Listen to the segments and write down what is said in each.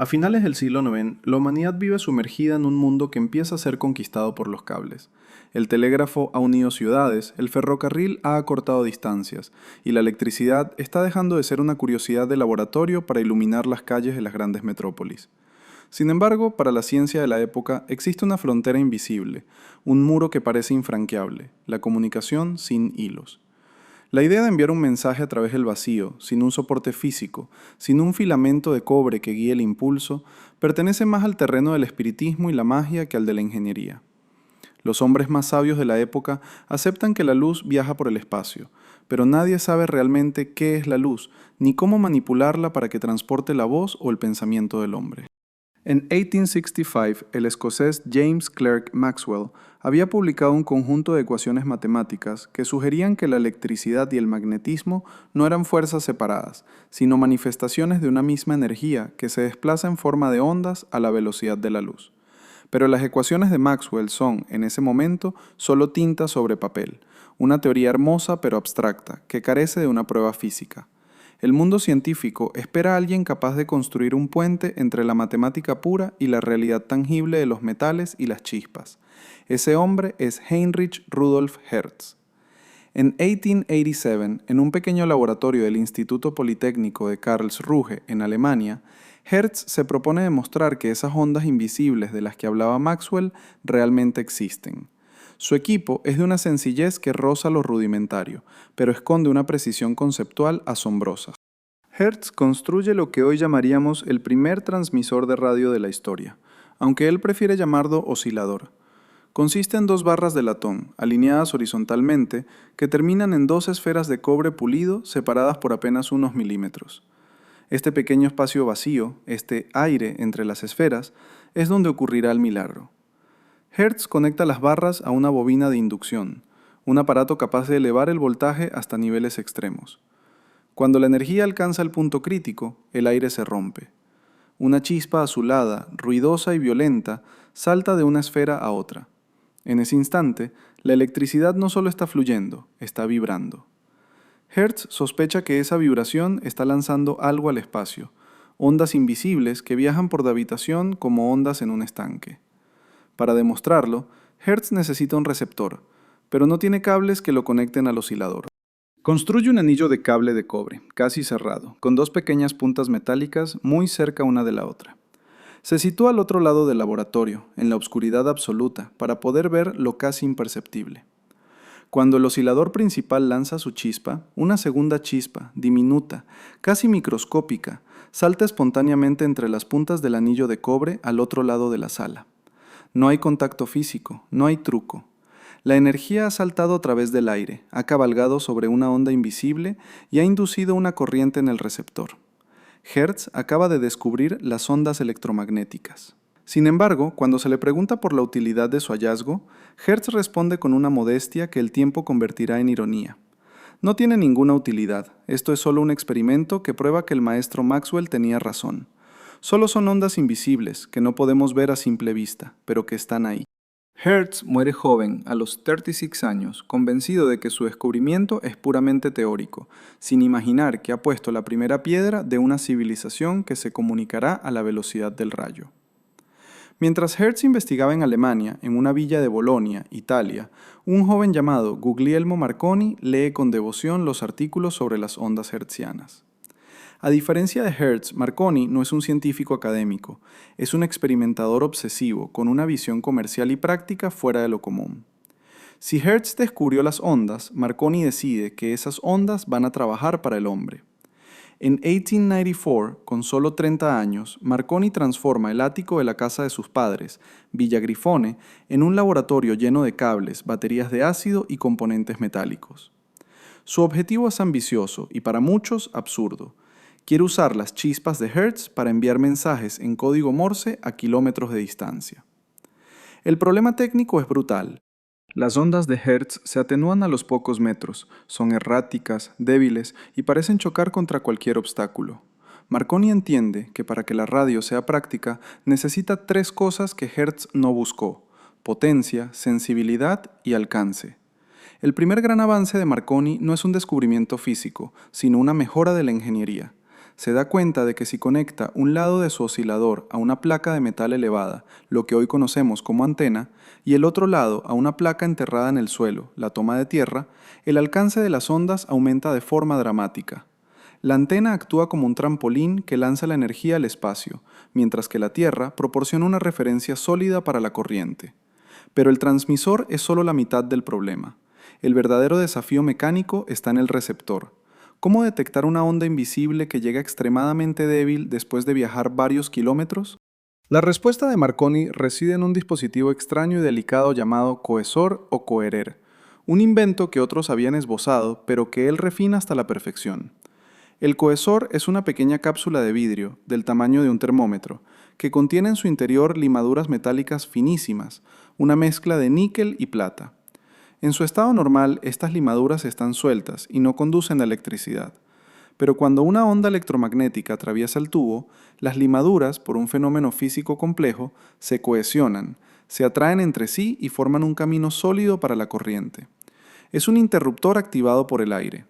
A finales del siglo IX, la humanidad vive sumergida en un mundo que empieza a ser conquistado por los cables. El telégrafo ha unido ciudades, el ferrocarril ha acortado distancias, y la electricidad está dejando de ser una curiosidad de laboratorio para iluminar las calles de las grandes metrópolis. Sin embargo, para la ciencia de la época existe una frontera invisible, un muro que parece infranqueable, la comunicación sin hilos. La idea de enviar un mensaje a través del vacío, sin un soporte físico, sin un filamento de cobre que guíe el impulso, pertenece más al terreno del espiritismo y la magia que al de la ingeniería. Los hombres más sabios de la época aceptan que la luz viaja por el espacio, pero nadie sabe realmente qué es la luz, ni cómo manipularla para que transporte la voz o el pensamiento del hombre. En 1865, el escocés James Clerk Maxwell había publicado un conjunto de ecuaciones matemáticas que sugerían que la electricidad y el magnetismo no eran fuerzas separadas, sino manifestaciones de una misma energía que se desplaza en forma de ondas a la velocidad de la luz. Pero las ecuaciones de Maxwell son, en ese momento, solo tinta sobre papel, una teoría hermosa pero abstracta, que carece de una prueba física. El mundo científico espera a alguien capaz de construir un puente entre la matemática pura y la realidad tangible de los metales y las chispas. Ese hombre es Heinrich Rudolf Hertz. En 1887, en un pequeño laboratorio del Instituto Politécnico de Karlsruhe, en Alemania, Hertz se propone demostrar que esas ondas invisibles de las que hablaba Maxwell realmente existen. Su equipo es de una sencillez que roza lo rudimentario, pero esconde una precisión conceptual asombrosa. Hertz construye lo que hoy llamaríamos el primer transmisor de radio de la historia, aunque él prefiere llamarlo oscilador. Consiste en dos barras de latón, alineadas horizontalmente, que terminan en dos esferas de cobre pulido separadas por apenas unos milímetros. Este pequeño espacio vacío, este aire entre las esferas, es donde ocurrirá el milagro. Hertz conecta las barras a una bobina de inducción, un aparato capaz de elevar el voltaje hasta niveles extremos. Cuando la energía alcanza el punto crítico, el aire se rompe. Una chispa azulada, ruidosa y violenta, salta de una esfera a otra. En ese instante, la electricidad no solo está fluyendo, está vibrando. Hertz sospecha que esa vibración está lanzando algo al espacio, ondas invisibles que viajan por la habitación como ondas en un estanque. Para demostrarlo, Hertz necesita un receptor, pero no tiene cables que lo conecten al oscilador. Construye un anillo de cable de cobre, casi cerrado, con dos pequeñas puntas metálicas muy cerca una de la otra. Se sitúa al otro lado del laboratorio, en la oscuridad absoluta, para poder ver lo casi imperceptible. Cuando el oscilador principal lanza su chispa, una segunda chispa, diminuta, casi microscópica, salta espontáneamente entre las puntas del anillo de cobre al otro lado de la sala. No hay contacto físico, no hay truco. La energía ha saltado a través del aire, ha cabalgado sobre una onda invisible y ha inducido una corriente en el receptor. Hertz acaba de descubrir las ondas electromagnéticas. Sin embargo, cuando se le pregunta por la utilidad de su hallazgo, Hertz responde con una modestia que el tiempo convertirá en ironía. No tiene ninguna utilidad, esto es solo un experimento que prueba que el maestro Maxwell tenía razón. Solo son ondas invisibles, que no podemos ver a simple vista, pero que están ahí. Hertz muere joven, a los 36 años, convencido de que su descubrimiento es puramente teórico, sin imaginar que ha puesto la primera piedra de una civilización que se comunicará a la velocidad del rayo. Mientras Hertz investigaba en Alemania, en una villa de Bolonia, Italia, un joven llamado Guglielmo Marconi lee con devoción los artículos sobre las ondas hertzianas. A diferencia de Hertz, Marconi no es un científico académico, es un experimentador obsesivo con una visión comercial y práctica fuera de lo común. Si Hertz descubrió las ondas, Marconi decide que esas ondas van a trabajar para el hombre. En 1894, con solo 30 años, Marconi transforma el ático de la casa de sus padres, Villa Grifone, en un laboratorio lleno de cables, baterías de ácido y componentes metálicos. Su objetivo es ambicioso y para muchos absurdo. Quiere usar las chispas de Hertz para enviar mensajes en código Morse a kilómetros de distancia. El problema técnico es brutal. Las ondas de Hertz se atenúan a los pocos metros, son erráticas, débiles y parecen chocar contra cualquier obstáculo. Marconi entiende que para que la radio sea práctica necesita tres cosas que Hertz no buscó: potencia, sensibilidad y alcance. El primer gran avance de Marconi no es un descubrimiento físico, sino una mejora de la ingeniería. se da cuenta de que si conecta un lado de su oscilador a una placa de metal elevada, lo que hoy conocemos como antena, y el otro lado a una placa enterrada en el suelo, la toma de tierra, el alcance de las ondas aumenta de forma dramática. La antena actúa como un trampolín que lanza la energía al espacio, mientras que la Tierra proporciona una referencia sólida para la corriente. Pero el transmisor es solo la mitad del problema. El verdadero desafío mecánico está en el receptor. ¿Cómo detectar una onda invisible que llega extremadamente débil después de viajar varios kilómetros? La respuesta de Marconi reside en un dispositivo extraño y delicado llamado cohesor o coherer, un invento que otros habían esbozado, pero que él refina hasta la perfección. El cohesor es una pequeña cápsula de vidrio, del tamaño de un termómetro, que contiene en su interior limaduras metálicas finísimas, una mezcla de níquel y plata. En su estado normal, estas limaduras están sueltas y no conducen a electricidad. Pero cuando una onda electromagnética atraviesa el tubo, las limaduras, por un fenómeno físico complejo, se cohesionan, se atraen entre sí y forman un camino sólido para la corriente. Es un interruptor activado por el aire.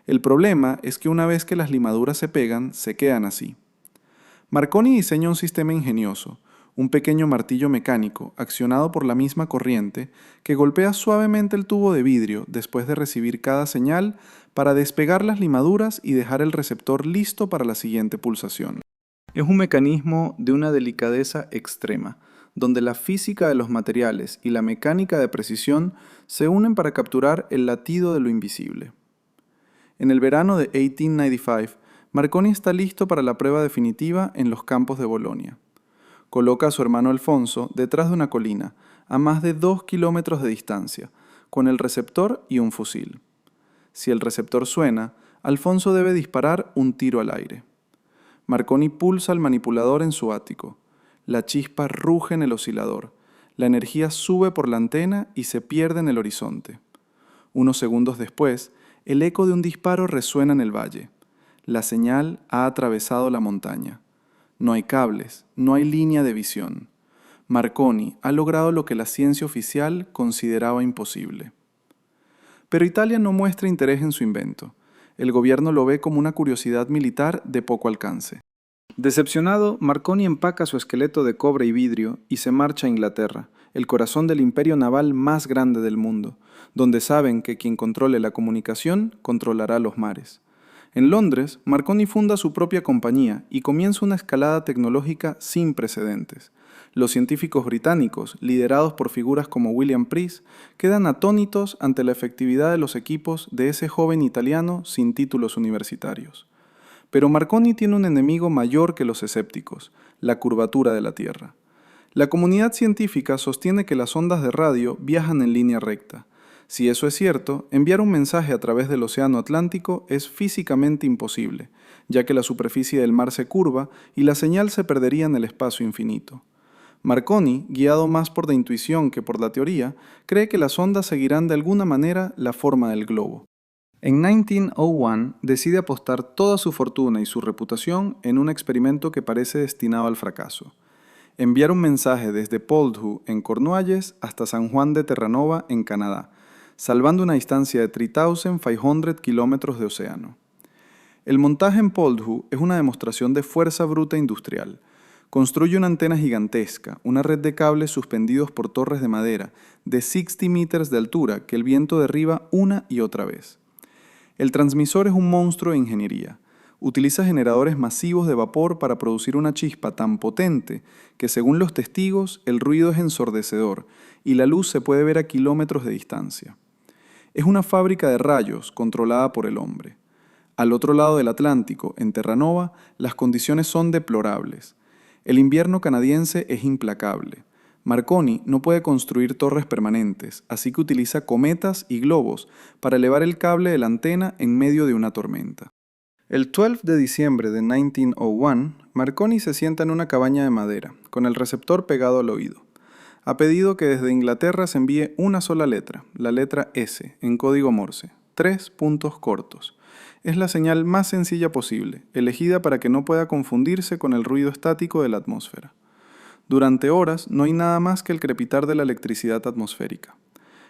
El problema es que una vez que las limaduras se pegan, se quedan así. Marconi diseña un sistema ingenioso, un pequeño martillo mecánico accionado por la misma corriente que golpea suavemente el tubo de vidrio después de recibir cada señal para despegar las limaduras y dejar el receptor listo para la siguiente pulsación. Es un mecanismo de una delicadeza extrema, donde la física de los materiales y la mecánica de precisión se unen para capturar el latido de lo invisible. En el verano de 1895, Marconi está listo para la prueba definitiva en los campos de Bolonia. Coloca a su hermano Alfonso detrás de una colina, a más de 2 kilómetros de distancia, con el receptor y un fusil. Si el receptor suena, Alfonso debe disparar un tiro al aire. Marconi pulsa el manipulador en su ático. La chispa ruge en el oscilador. La energía sube por la antena y se pierde en el horizonte. Unos segundos después, el eco de un disparo resuena en el valle. La señal ha atravesado la montaña. No hay cables, no hay línea de visión. Marconi ha logrado lo que la ciencia oficial consideraba imposible. Pero Italia no muestra interés en su invento. El gobierno lo ve como una curiosidad militar de poco alcance. Decepcionado, Marconi empaca su esqueleto de cobre y vidrio y se marcha a Inglaterra, el corazón del imperio naval más grande del mundo, donde saben que quien controle la comunicación controlará los mares. En Londres, Marconi funda su propia compañía y comienza una escalada tecnológica sin precedentes. Los científicos británicos, liderados por figuras como William Preece, quedan atónitos ante la efectividad de los equipos de ese joven italiano sin títulos universitarios. Pero Marconi tiene un enemigo mayor que los escépticos, la curvatura de la Tierra. La comunidad científica sostiene que las ondas de radio viajan en línea recta. Si eso es cierto, enviar un mensaje a través del Océano Atlántico es físicamente imposible, ya que la superficie del mar se curva y la señal se perdería en el espacio infinito. Marconi, guiado más por la intuición que por la teoría, cree que las ondas seguirán de alguna manera la forma del globo. En 1901 decide apostar toda su fortuna y su reputación en un experimento que parece destinado al fracaso. Enviar un mensaje desde Poldhu en Cornualles hasta San Juan de Terranova en Canadá, salvando una distancia de 3,500 kilómetros de océano. El montaje en Poldhu es una demostración de fuerza bruta industrial. Construye una antena gigantesca, una red de cables suspendidos por torres de madera de 60 metros de altura que el viento derriba una y otra vez. El transmisor es un monstruo de ingeniería. Utiliza generadores masivos de vapor para producir una chispa tan potente que, según los testigos, el ruido es ensordecedor y la luz se puede ver a kilómetros de distancia. Es una fábrica de rayos controlada por el hombre. Al otro lado del Atlántico, en Terranova, las condiciones son deplorables. El invierno canadiense es implacable. Marconi no puede construir torres permanentes, así que utiliza cometas y globos para elevar el cable de la antena en medio de una tormenta. El 12 de diciembre de 1901, Marconi se sienta en una cabaña de madera, con el receptor pegado al oído. Ha pedido que desde Inglaterra se envíe una sola letra, la letra S, en código Morse, 3 puntos cortos. Es la señal más sencilla posible, elegida para que no pueda confundirse con el ruido estático de la atmósfera. Durante horas no hay nada más que el crepitar de la electricidad atmosférica.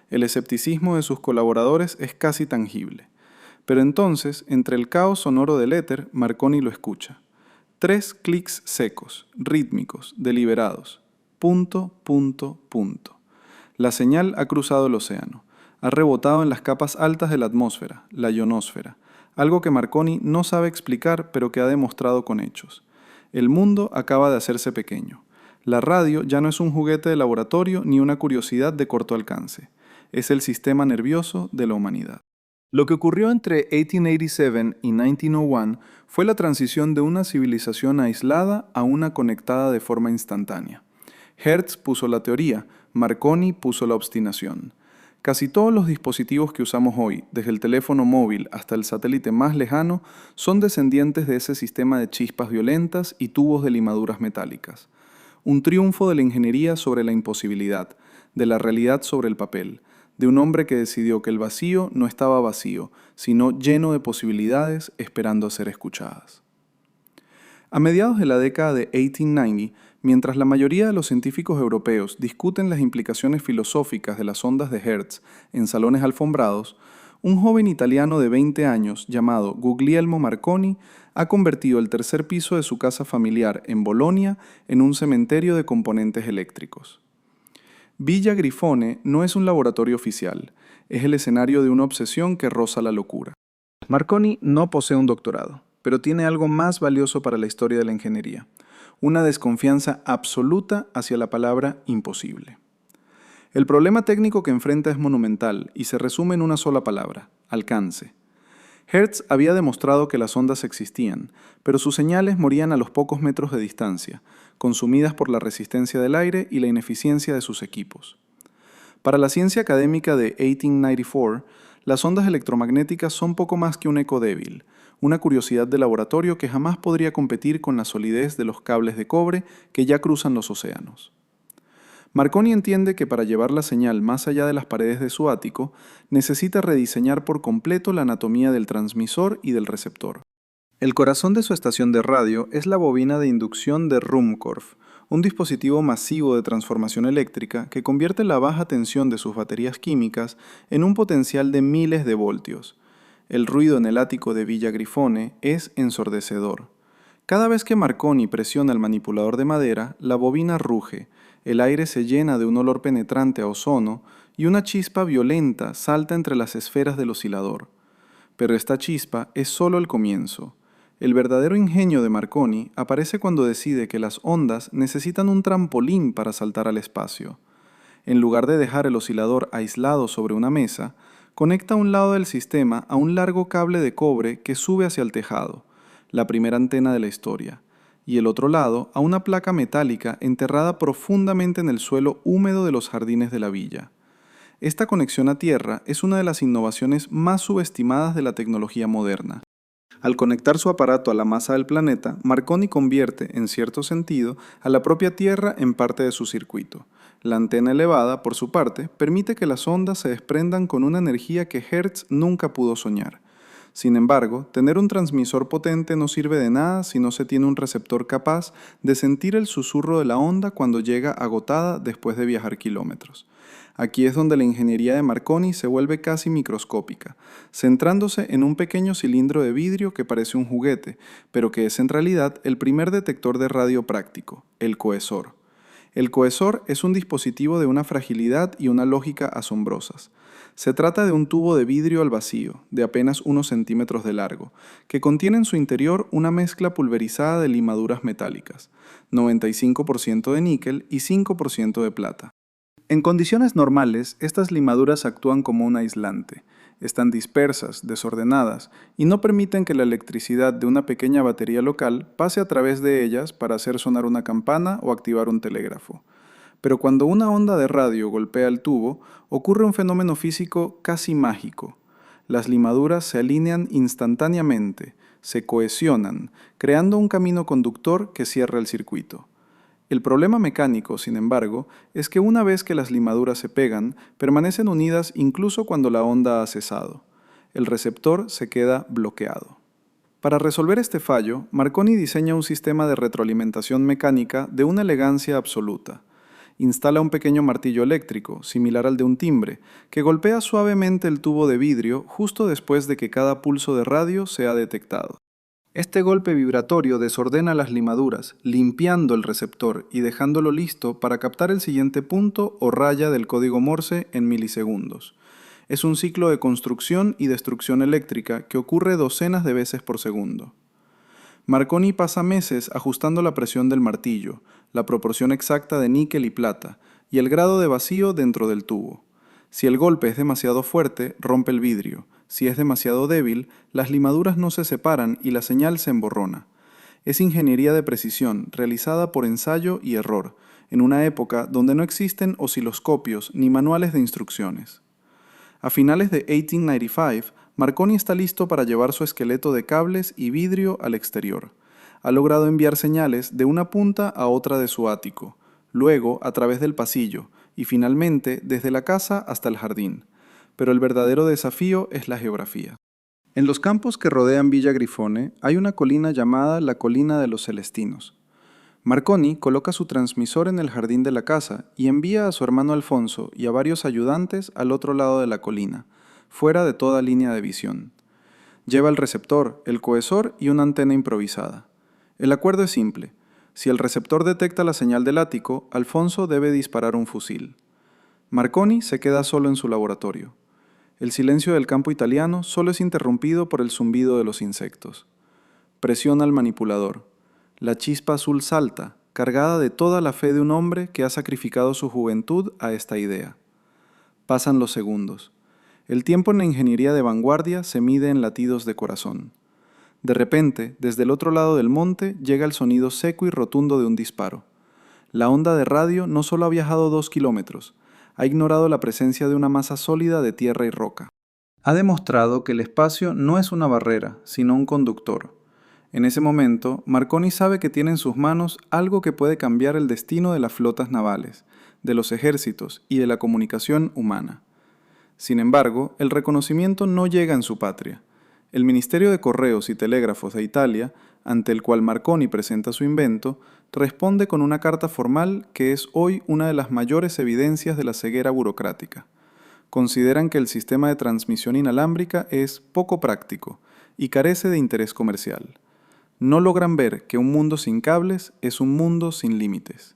El escepticismo de sus colaboradores es casi tangible. Pero entonces, entre el caos sonoro del éter, Marconi lo escucha. 3 clics secos, rítmicos, deliberados. Punto, punto, punto. La señal ha cruzado el océano. Ha rebotado en las capas altas de la atmósfera, la ionosfera, algo que Marconi no sabe explicar, pero que ha demostrado con hechos. El mundo acaba de hacerse pequeño. La radio ya no es un juguete de laboratorio ni una curiosidad de corto alcance. Es el sistema nervioso de la humanidad. Lo que ocurrió entre 1887 y 1901 fue la transición de una civilización aislada a una conectada de forma instantánea. Hertz puso la teoría, Marconi puso la obstinación. Casi todos los dispositivos que usamos hoy, desde el teléfono móvil hasta el satélite más lejano, son descendientes de ese sistema de chispas violentas y tubos de limaduras metálicas. Un triunfo de la ingeniería sobre la imposibilidad, de la realidad sobre el papel, de un hombre que decidió que el vacío no estaba vacío, sino lleno de posibilidades esperando a ser escuchadas. A mediados de la década de 1890, mientras la mayoría de los científicos europeos discuten las implicaciones filosóficas de las ondas de Hertz en salones alfombrados, un joven italiano de 20 años llamado Guglielmo Marconi ha convertido el tercer piso de su casa familiar en Bolonia en un cementerio de componentes eléctricos. Villa Grifone no es un laboratorio oficial, es el escenario de una obsesión que roza la locura. Marconi no posee un doctorado, pero tiene algo más valioso para la historia de la ingeniería: una desconfianza absoluta hacia la palabra imposible. El problema técnico que enfrenta es monumental y se resume en una sola palabra: alcance. Hertz había demostrado que las ondas existían, pero sus señales morían a los pocos metros de distancia, consumidas por la resistencia del aire y la ineficiencia de sus equipos. Para la ciencia académica de 1894, las ondas electromagnéticas son poco más que un eco débil, una curiosidad de laboratorio que jamás podría competir con la solidez de los cables de cobre que ya cruzan los océanos. Marconi entiende que para llevar la señal más allá de las paredes de su ático, necesita rediseñar por completo la anatomía del transmisor y del receptor. El corazón de su estación de radio es la bobina de inducción de Ruhmkorff, un dispositivo masivo de transformación eléctrica que convierte la baja tensión de sus baterías químicas en un potencial de miles de voltios. El ruido en el ático de Villa Grifone es ensordecedor. Cada vez que Marconi presiona el manipulador de madera, la bobina ruge, el aire se llena de un olor penetrante a ozono y una chispa violenta salta entre las esferas del oscilador. Pero esta chispa es solo el comienzo. El verdadero ingenio de Marconi aparece cuando decide que las ondas necesitan un trampolín para saltar al espacio. En lugar de dejar el oscilador aislado sobre una mesa, conecta un lado del sistema a un largo cable de cobre que sube hacia el tejado, la primera antena de la historia, y el otro lado a una placa metálica enterrada profundamente en el suelo húmedo de los jardines de la villa. Esta conexión a tierra es una de las innovaciones más subestimadas de la tecnología moderna. Al conectar su aparato a la masa del planeta, Marconi convierte, en cierto sentido, a la propia Tierra en parte de su circuito. La antena elevada, por su parte, permite que las ondas se desprendan con una energía que Hertz nunca pudo soñar. Sin embargo, tener un transmisor potente no sirve de nada si no se tiene un receptor capaz de sentir el susurro de la onda cuando llega agotada después de viajar kilómetros. Aquí es donde la ingeniería de Marconi se vuelve casi microscópica, centrándose en un pequeño cilindro de vidrio que parece un juguete, pero que es en realidad el primer detector de radio práctico, el cohesor. El cohesor es un dispositivo de una fragilidad y una lógica asombrosas. Se trata de un tubo de vidrio al vacío, de apenas unos centímetros de largo, que contiene en su interior una mezcla pulverizada de limaduras metálicas, 95% de níquel y 5% de plata. En condiciones normales, estas limaduras actúan como un aislante. Están dispersas, desordenadas, y no permiten que la electricidad de una pequeña batería local pase a través de ellas para hacer sonar una campana o activar un telégrafo. Pero cuando una onda de radio golpea el tubo, ocurre un fenómeno físico casi mágico. Las limaduras se alinean instantáneamente, se cohesionan, creando un camino conductor que cierra el circuito. El problema mecánico, sin embargo, es que una vez que las limaduras se pegan, permanecen unidas incluso cuando la onda ha cesado. El receptor se queda bloqueado. Para resolver este fallo, Marconi diseña un sistema de retroalimentación mecánica de una elegancia absoluta. Instala un pequeño martillo eléctrico, similar al de un timbre, que golpea suavemente el tubo de vidrio justo después de que cada pulso de radio sea detectado. Este golpe vibratorio desordena las limaduras, limpiando el receptor y dejándolo listo para captar el siguiente punto o raya del código Morse en milisegundos. Es un ciclo de construcción y destrucción eléctrica que ocurre docenas de veces por segundo. Marconi pasa meses ajustando la presión del martillo, la proporción exacta de níquel y plata, y el grado de vacío dentro del tubo. Si el golpe es demasiado fuerte, rompe el vidrio. Si es demasiado débil, las limaduras no se separan y la señal se emborrona. Es ingeniería de precisión, realizada por ensayo y error, en una época donde no existen osciloscopios ni manuales de instrucciones. A finales de 1895, Marconi está listo para llevar su esqueleto de cables y vidrio al exterior. Ha logrado enviar señales de una punta a otra de su ático, luego a través del pasillo y finalmente desde la casa hasta el jardín. Pero el verdadero desafío es la geografía. En los campos que rodean Villa Grifone hay una colina llamada la Colina de los Celestinos. Marconi coloca su transmisor en el jardín de la casa y envía a su hermano Alfonso y a varios ayudantes al otro lado de la colina, fuera de toda línea de visión. Lleva el receptor, el cohesor y una antena improvisada. El acuerdo es simple. Si el receptor detecta la señal del ático, Alfonso debe disparar un fusil. Marconi se queda solo en su laboratorio. El silencio del campo italiano solo es interrumpido por el zumbido de los insectos. Presiona el manipulador. La chispa azul salta, cargada de toda la fe de un hombre que ha sacrificado su juventud a esta idea. Pasan los segundos. El tiempo en la ingeniería de vanguardia se mide en latidos de corazón. De repente, desde el otro lado del monte, llega el sonido seco y rotundo de un disparo. La onda de radio no solo ha viajado 2 kilómetros, ha ignorado la presencia de una masa sólida de tierra y roca. Ha demostrado que el espacio no es una barrera, sino un conductor. En ese momento, Marconi sabe que tiene en sus manos algo que puede cambiar el destino de las flotas navales, de los ejércitos y de la comunicación humana. Sin embargo, el reconocimiento no llega en su patria. El Ministerio de Correos y Telégrafos de Italia, ante el cual Marconi presenta su invento, responde con una carta formal que es hoy una de las mayores evidencias de la ceguera burocrática. Consideran que el sistema de transmisión inalámbrica es poco práctico y carece de interés comercial. No logran ver que un mundo sin cables es un mundo sin límites.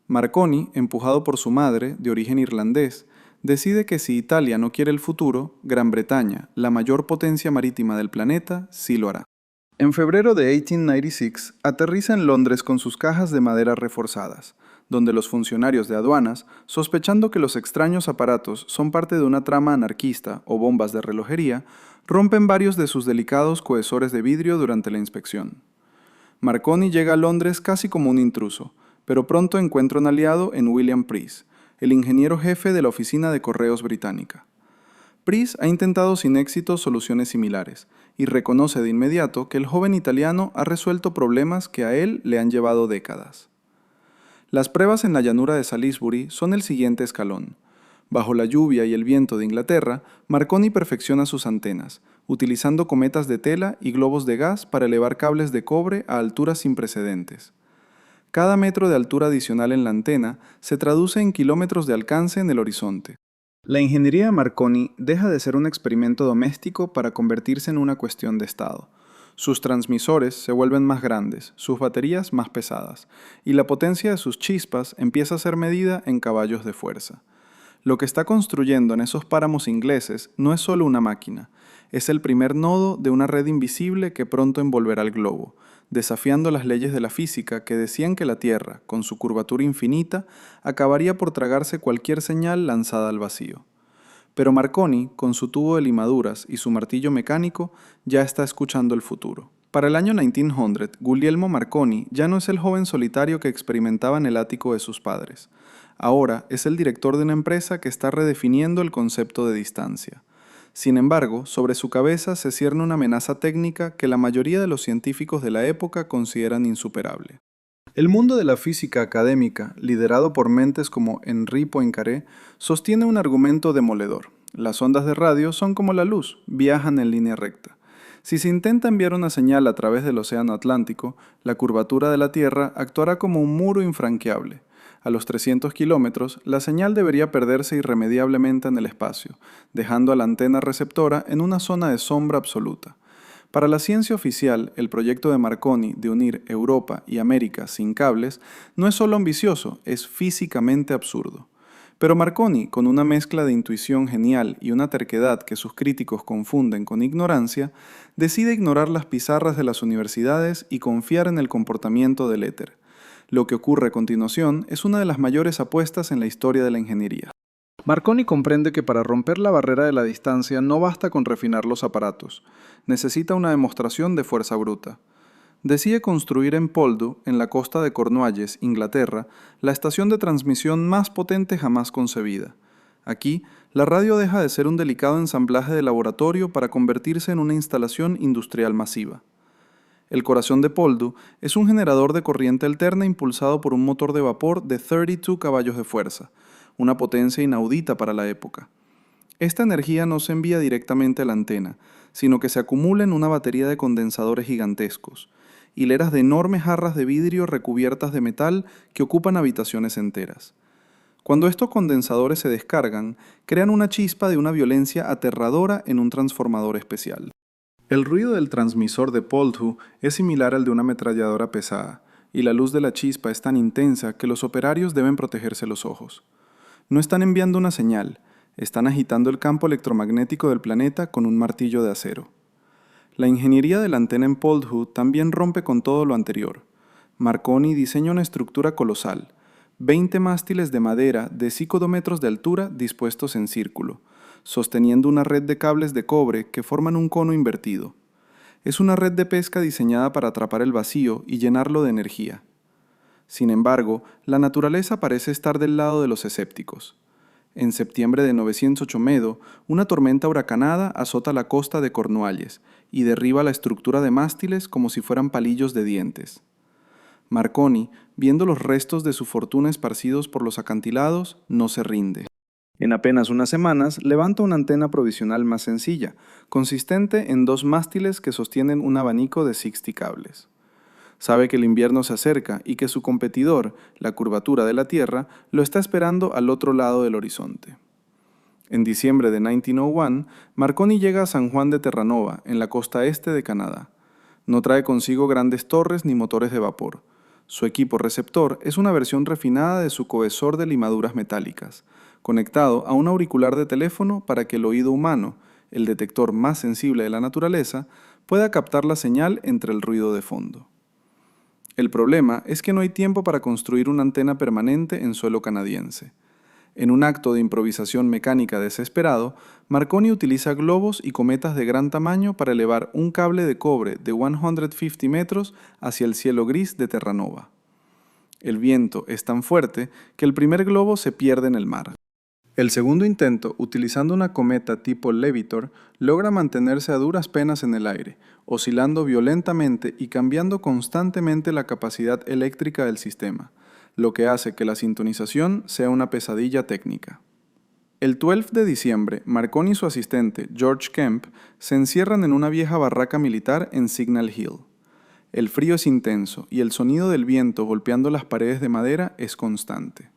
Marconi, empujado por su madre, de origen irlandés, decide que si Italia no quiere el futuro, Gran Bretaña, la mayor potencia marítima del planeta, sí lo hará. En febrero de 1896, aterriza en Londres con sus cajas de madera reforzadas, donde los funcionarios de aduanas, sospechando que los extraños aparatos son parte de una trama anarquista o bombas de relojería, rompen varios de sus delicados cohesores de vidrio durante la inspección. Marconi llega a Londres casi como un intruso, pero pronto encuentra un aliado en William Preece, el ingeniero jefe de la Oficina de Correos británica. Preece ha intentado sin éxito soluciones similares y reconoce de inmediato que el joven italiano ha resuelto problemas que a él le han llevado décadas. Las pruebas en la llanura de Salisbury son el siguiente escalón. Bajo la lluvia y el viento de Inglaterra, Marconi perfecciona sus antenas, utilizando cometas de tela y globos de gas para elevar cables de cobre a alturas sin precedentes. Cada metro de altura adicional en la antena se traduce en kilómetros de alcance en el horizonte. La ingeniería de Marconi deja de ser un experimento doméstico para convertirse en una cuestión de Estado. Sus transmisores se vuelven más grandes, sus baterías más pesadas, y la potencia de sus chispas empieza a ser medida en caballos de fuerza. Lo que está construyendo en esos páramos ingleses no es solo una máquina, es el primer nodo de una red invisible que pronto envolverá el globo, desafiando las leyes de la física que decían que la Tierra, con su curvatura infinita, acabaría por tragarse cualquier señal lanzada al vacío. Pero Marconi, con su tubo de limaduras y su martillo mecánico, ya está escuchando el futuro. Para el año 1900, Guglielmo Marconi ya no es el joven solitario que experimentaba en el ático de sus padres. Ahora es el director de una empresa que está redefiniendo el concepto de distancia. Sin embargo, sobre su cabeza se cierne una amenaza técnica que la mayoría de los científicos de la época consideran insuperable. El mundo de la física académica, liderado por mentes como Henri Poincaré, sostiene un argumento demoledor. Las ondas de radio son como la luz, viajan en línea recta. Si se intenta enviar una señal a través del océano Atlántico, la curvatura de la Tierra actuará como un muro infranqueable. A los 300 kilómetros, la señal debería perderse irremediablemente en el espacio, dejando a la antena receptora en una zona de sombra absoluta. Para la ciencia oficial, el proyecto de Marconi de unir Europa y América sin cables no es solo ambicioso, es físicamente absurdo. Pero Marconi, con una mezcla de intuición genial y una terquedad que sus críticos confunden con ignorancia, decide ignorar las pizarras de las universidades y confiar en el comportamiento del éter. Lo que ocurre a continuación es una de las mayores apuestas en la historia de la ingeniería. Marconi comprende que para romper la barrera de la distancia no basta con refinar los aparatos, necesita una demostración de fuerza bruta. Decide construir en Poldhu, en la costa de Cornualles, Inglaterra, la estación de transmisión más potente jamás concebida. Aquí, la radio deja de ser un delicado ensamblaje de laboratorio para convertirse en una instalación industrial masiva. El corazón de Poldhu es un generador de corriente alterna impulsado por un motor de vapor de 32 caballos de fuerza, una potencia inaudita para la época. Esta energía no se envía directamente a la antena, sino que se acumula en una batería de condensadores gigantescos, hileras de enormes jarras de vidrio recubiertas de metal que ocupan habitaciones enteras. Cuando estos condensadores se descargan, crean una chispa de una violencia aterradora en un transformador especial. El ruido del transmisor de Poldhu es similar al de una ametralladora pesada, y la luz de la chispa es tan intensa que los operarios deben protegerse los ojos. No están enviando una señal, están agitando el campo electromagnético del planeta con un martillo de acero. La ingeniería de la antena en Poldhu también rompe con todo lo anterior. Marconi diseña una estructura colosal, 20 mástiles de madera de 5 metros de altura dispuestos en círculo, sosteniendo una red de cables de cobre que forman un cono invertido. Es una red de pesca diseñada para atrapar el vacío y llenarlo de energía. Sin embargo, la naturaleza parece estar del lado de los escépticos. En septiembre de 908 Medo, una tormenta huracanada azota la costa de Cornualles y derriba la estructura de mástiles como si fueran palillos de dientes. Marconi, viendo los restos de su fortuna esparcidos por los acantilados, no se rinde. En apenas unas semanas, levanta una antena provisional más sencilla, consistente en 2 mástiles que sostienen un abanico de 60 cables. Sabe que el invierno se acerca y que su competidor, la curvatura de la Tierra, lo está esperando al otro lado del horizonte. En diciembre de 1901, Marconi llega a San Juan de Terranova, en la costa este de Canadá. No trae consigo grandes torres ni motores de vapor. Su equipo receptor es una versión refinada de su cohesor de limaduras metálicas, conectado a un auricular de teléfono para que el oído humano, el detector más sensible de la naturaleza, pueda captar la señal entre el ruido de fondo. El problema es que no hay tiempo para construir una antena permanente en suelo canadiense. En un acto de improvisación mecánica desesperado, Marconi utiliza globos y cometas de gran tamaño para elevar un cable de cobre de 150 metros hacia el cielo gris de Terranova. El viento es tan fuerte que el primer globo se pierde en el mar. El segundo intento, utilizando una cometa tipo Levitor, logra mantenerse a duras penas en el aire, oscilando violentamente y cambiando constantemente la capacidad eléctrica del sistema, lo que hace que la sintonización sea una pesadilla técnica. El 12 de diciembre, Marconi y su asistente, George Kemp, se encierran en una vieja barraca militar en Signal Hill. El frío es intenso y el sonido del viento golpeando las paredes de madera es constante.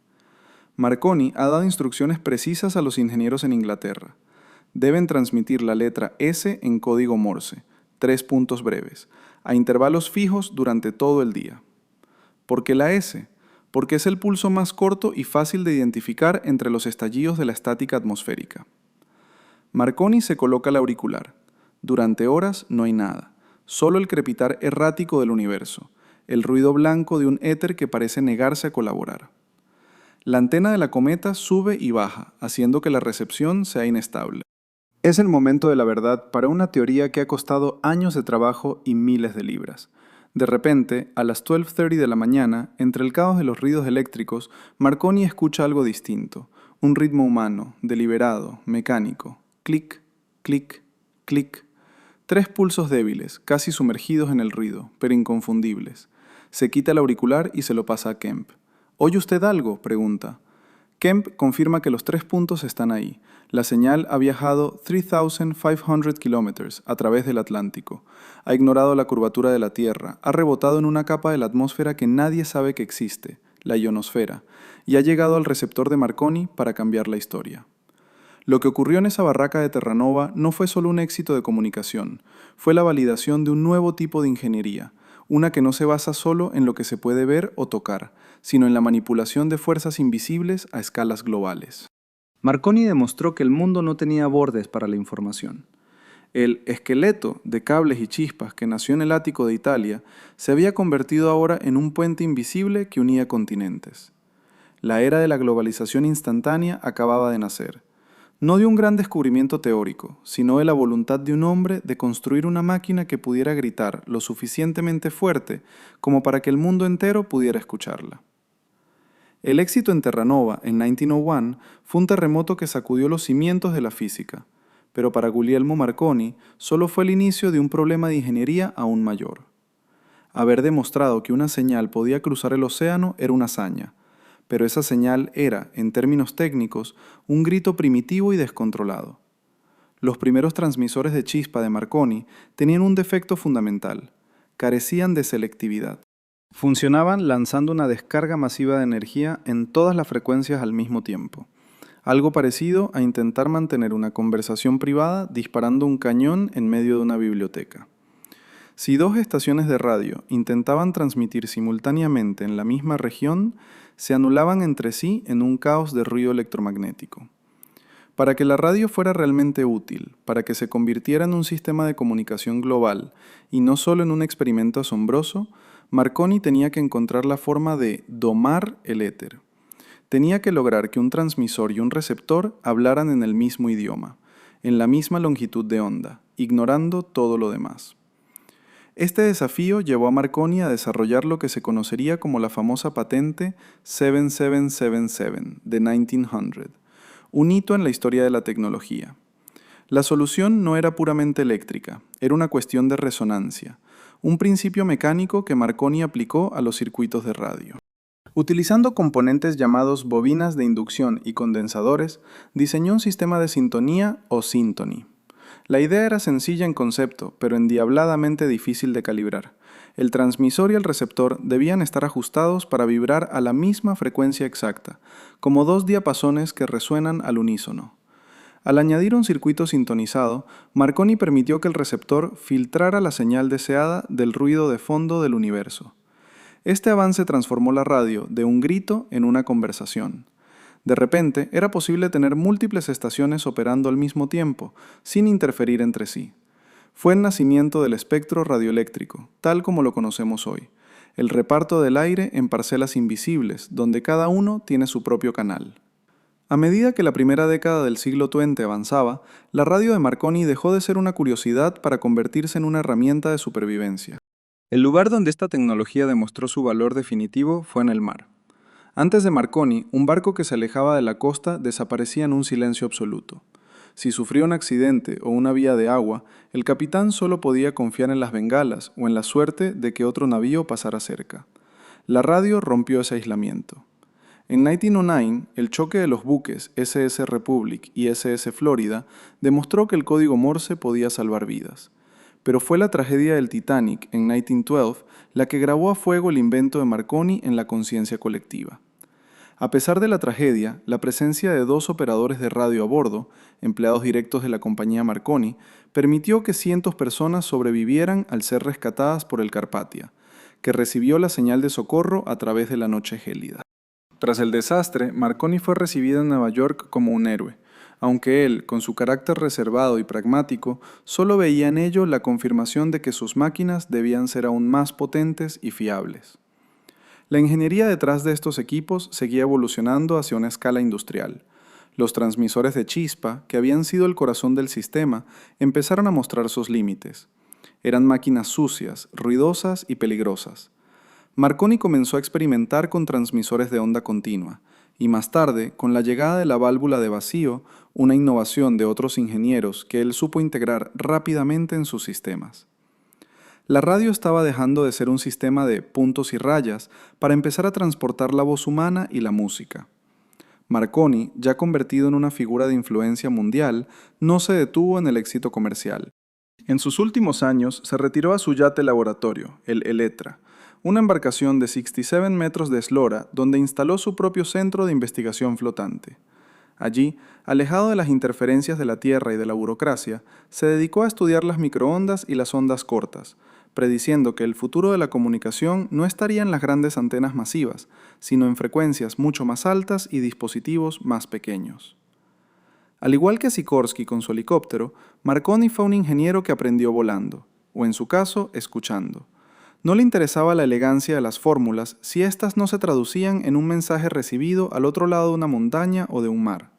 Marconi ha dado instrucciones precisas a los ingenieros en Inglaterra. Deben transmitir la letra S en código Morse, 3 puntos breves, a intervalos fijos durante todo el día. ¿Por qué la S? Porque es el pulso más corto y fácil de identificar entre los estallidos de la estática atmosférica. Marconi se coloca el auricular. Durante horas no hay nada, solo el crepitar errático del universo, el ruido blanco de un éter que parece negarse a colaborar. La antena de la cometa sube y baja, haciendo que la recepción sea inestable. Es el momento de la verdad para una teoría que ha costado años de trabajo y miles de libras. De repente, a las 12:30 de la mañana, entre el caos de los ruidos eléctricos, Marconi escucha algo distinto, un ritmo humano, deliberado, mecánico. Clic, clic, clic. 3 pulsos débiles, casi sumergidos en el ruido, pero inconfundibles. Se quita el auricular y se lo pasa a Kemp. ¿Oye usted algo?, pregunta. Kemp confirma que los 3 puntos están ahí. La señal ha viajado 3,500 kilómetros a través del Atlántico. Ha ignorado la curvatura de la Tierra, ha rebotado en una capa de la atmósfera que nadie sabe que existe, la ionosfera, y ha llegado al receptor de Marconi para cambiar la historia. Lo que ocurrió en esa barraca de Terranova no fue solo un éxito de comunicación, fue la validación de un nuevo tipo de ingeniería, una que no se basa solo en lo que se puede ver o tocar, sino en la manipulación de fuerzas invisibles a escalas globales. Marconi demostró que el mundo no tenía bordes para la información. El esqueleto de cables y chispas que nació en el ático de Italia se había convertido ahora en un puente invisible que unía continentes. La era de la globalización instantánea acababa de nacer. No de un gran descubrimiento teórico, sino de la voluntad de un hombre de construir una máquina que pudiera gritar lo suficientemente fuerte como para que el mundo entero pudiera escucharla. El éxito en Terranova en 1901 fue un terremoto que sacudió los cimientos de la física, pero para Guglielmo Marconi solo fue el inicio de un problema de ingeniería aún mayor. Haber demostrado que una señal podía cruzar el océano era una hazaña, pero esa señal era, en términos técnicos, un grito primitivo y descontrolado. Los primeros transmisores de chispa de Marconi tenían un defecto fundamental: carecían de selectividad. Funcionaban lanzando una descarga masiva de energía en todas las frecuencias al mismo tiempo, algo parecido a intentar mantener una conversación privada disparando un cañón en medio de una biblioteca. Si dos estaciones de radio intentaban transmitir simultáneamente en la misma región, se anulaban entre sí en un caos de ruido electromagnético. Para que la radio fuera realmente útil, para que se convirtiera en un sistema de comunicación global y no solo en un experimento asombroso, Marconi tenía que encontrar la forma de domar el éter. Tenía que lograr que un transmisor y un receptor hablaran en el mismo idioma, en la misma longitud de onda, ignorando todo lo demás. Este desafío llevó a Marconi a desarrollar lo que se conocería como la famosa patente 7777 de 1900, un hito en la historia de la tecnología. La solución no era puramente eléctrica, era una cuestión de resonancia, un principio mecánico que Marconi aplicó a los circuitos de radio. Utilizando componentes llamados bobinas de inducción y condensadores, diseñó un sistema de sintonía o syntony. La idea era sencilla en concepto, pero endiabladamente difícil de calibrar. El transmisor y el receptor debían estar ajustados para vibrar a la misma frecuencia exacta, como dos diapasones que resuenan al unísono. Al añadir un circuito sintonizado, Marconi permitió que el receptor filtrara la señal deseada del ruido de fondo del universo. Este avance transformó la radio de un grito en una conversación. De repente, era posible tener múltiples estaciones operando al mismo tiempo, sin interferir entre sí. Fue el nacimiento del espectro radioeléctrico, tal como lo conocemos hoy, el reparto del aire en parcelas invisibles, donde cada uno tiene su propio canal. A medida que la primera década del siglo XX avanzaba, la radio de Marconi dejó de ser una curiosidad para convertirse en una herramienta de supervivencia. El lugar donde esta tecnología demostró su valor definitivo fue en el mar. Antes de Marconi, un barco que se alejaba de la costa desaparecía en un silencio absoluto. Si sufría un accidente o una vía de agua, el capitán solo podía confiar en las bengalas o en la suerte de que otro navío pasara cerca. La radio rompió ese aislamiento. En 1909, el choque de los buques SS Republic y SS Florida demostró que el código Morse podía salvar vidas. Pero fue la tragedia del Titanic en 1912 la que grabó a fuego el invento de Marconi en la conciencia colectiva. A pesar de la tragedia, la presencia de dos operadores de radio a bordo, empleados directos de la compañía Marconi, permitió que cientos de personas sobrevivieran al ser rescatadas por el Carpathia, que recibió la señal de socorro a través de la noche gélida. Tras el desastre, Marconi fue recibido en Nueva York como un héroe, aunque él, con su carácter reservado y pragmático, solo veía en ello la confirmación de que sus máquinas debían ser aún más potentes y fiables. La ingeniería detrás de estos equipos seguía evolucionando hacia una escala industrial. Los transmisores de chispa, que habían sido el corazón del sistema, empezaron a mostrar sus límites. Eran máquinas sucias, ruidosas y peligrosas. Marconi comenzó a experimentar con transmisores de onda continua, y más tarde, con la llegada de la válvula de vacío, una innovación de otros ingenieros que él supo integrar rápidamente en sus sistemas. La radio estaba dejando de ser un sistema de puntos y rayas para empezar a transportar la voz humana y la música. Marconi, ya convertido en una figura de influencia mundial, no se detuvo en el éxito comercial. En sus últimos años se retiró a su yate laboratorio, el Elettra, una embarcación de 67 metros de eslora donde instaló su propio centro de investigación flotante. Allí, alejado de las interferencias de la Tierra y de la burocracia, se dedicó a estudiar las microondas y las ondas cortas, prediciendo que el futuro de la comunicación no estaría en las grandes antenas masivas, sino en frecuencias mucho más altas y dispositivos más pequeños. Al igual que Sikorsky con su helicóptero, Marconi fue un ingeniero que aprendió volando, o en su caso, escuchando. No le interesaba la elegancia de las fórmulas si éstas no se traducían en un mensaje recibido al otro lado de una montaña o de un mar.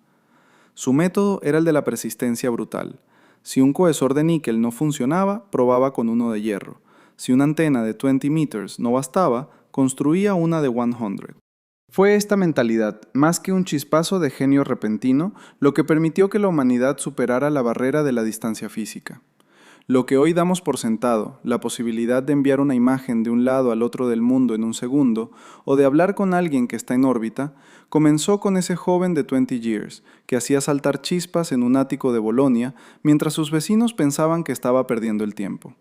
Su método era el de la persistencia brutal. Si un cohesor de níquel no funcionaba, probaba con uno de hierro. Si una antena de 20 meters no bastaba, construía una de 100. Fue esta mentalidad, más que un chispazo de genio repentino, lo que permitió que la humanidad superara la barrera de la distancia física. Lo que hoy damos por sentado, la posibilidad de enviar una imagen de un lado al otro del mundo en un segundo, o de hablar con alguien que está en órbita, comenzó con ese joven de 20 years, que hacía saltar chispas en un ático de Bolonia, mientras sus vecinos pensaban que estaba perdiendo el tiempo.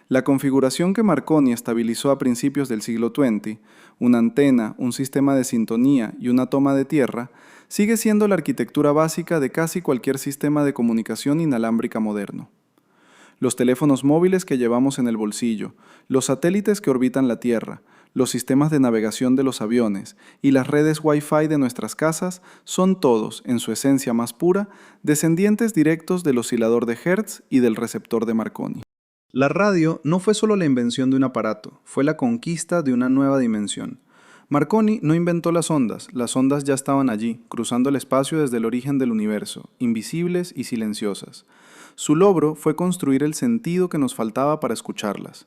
La configuración que Marconi estabilizó a principios del siglo XX, una antena, un sistema de sintonía y una toma de tierra, sigue siendo la arquitectura básica de casi cualquier sistema de comunicación inalámbrica moderno. Los teléfonos móviles que llevamos en el bolsillo, los satélites que orbitan la Tierra, los sistemas de navegación de los aviones y las redes Wi-Fi de nuestras casas son todos, en su esencia más pura, descendientes directos del oscilador de Hertz y del receptor de Marconi. La radio no fue solo la invención de un aparato, fue la conquista de una nueva dimensión. Marconi no inventó las ondas ya estaban allí, cruzando el espacio desde el origen del universo, invisibles y silenciosas. Su logro fue construir el sentido que nos faltaba para escucharlas.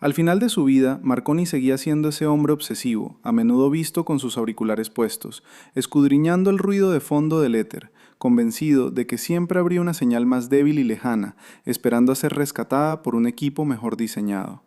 Al final de su vida, Marconi seguía siendo ese hombre obsesivo, a menudo visto con sus auriculares puestos, escudriñando el ruido de fondo del éter, convencido de que siempre habría una señal más débil y lejana, esperando a ser rescatada por un equipo mejor diseñado.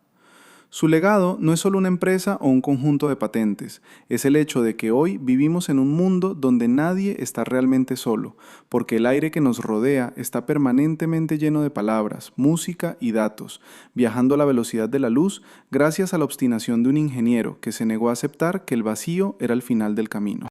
Su legado no es solo una empresa o un conjunto de patentes, es el hecho de que hoy vivimos en un mundo donde nadie está realmente solo, porque el aire que nos rodea está permanentemente lleno de palabras, música y datos, viajando a la velocidad de la luz gracias a la obstinación de un ingeniero que se negó a aceptar que el vacío era el final del camino.